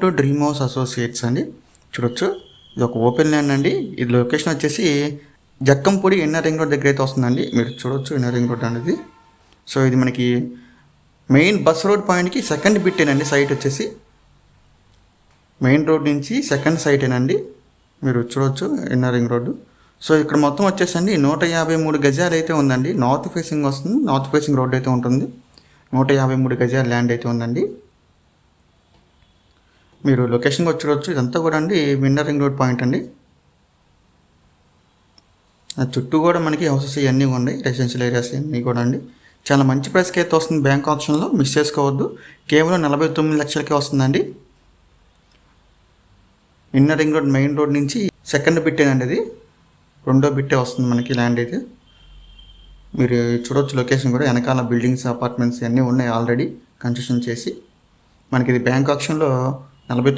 To dream house associates అండి. చూడొచ్చు, ఇది ఒక ఓపెన్ ల్యాండ్ అండి. ఇది లొకేషన్ వచ్చేసి జక్కంపూడి ఇన్నర్ రింగ్ రోడ్ దగ్గర అయితే వస్తుందండి. మీరు చూడొచ్చు ఇన్నర్ రింగ్ రోడ్ అనేది. సో ఇది మనకి మెయిన్ బస్ రోడ్ పాయింట్కి సెకండ్ బిట్టేనండి. సైట్ వచ్చేసి మెయిన్ రోడ్ నుంచి సెకండ్ సైటేనండి. మీరు చూడొచ్చు ఇన్నర్ రింగ్ రోడ్డు. సో ఇక్కడ మొత్తం వచ్చేసండి 153 గజాలు అయితే ఉందండి. నార్త్ ఫేసింగ్ వస్తుంది, నార్త్ ఫేసింగ్ రోడ్ అయితే ఉంటుంది. 153 గజాల ల్యాండ్ అయితే ఉందండి. మీరు లొకేషన్కి వచ్చి చూడవచ్చు. ఇదంతా కూడా అండి ఇన్నర్ రింగ్ రోడ్ పాయింట్ అండి. చుట్టూ కూడా మనకి హౌసెస్ ఇవన్నీ ఉన్నాయి, రెసిడెన్షియల్ ఏరియాస్ ఇవన్నీ కూడా అండి. చాలా మంచి ప్రైస్కి అయితే వస్తుంది. బ్యాంక్ ఆప్షన్లో మిస్ చేసుకోవద్దు. కేవలం 49 లక్షలకే వస్తుందండి. Inner ring road main road నుంచి సెకండ్ బిట్టేనండి. ఇది రెండో బిట్టే వస్తుంది మనకి ల్యాండ్ అయితే. మీరు చూడవచ్చు లొకేషన్ కూడా. వెనకాల బిల్డింగ్స్, అపార్ట్మెంట్స్ అన్నీ ఉన్నాయి ఆల్రెడీ కన్స్ట్రక్షన్ చేసి. మనకి ఇది బ్యాంక్ ఆప్షన్లో 49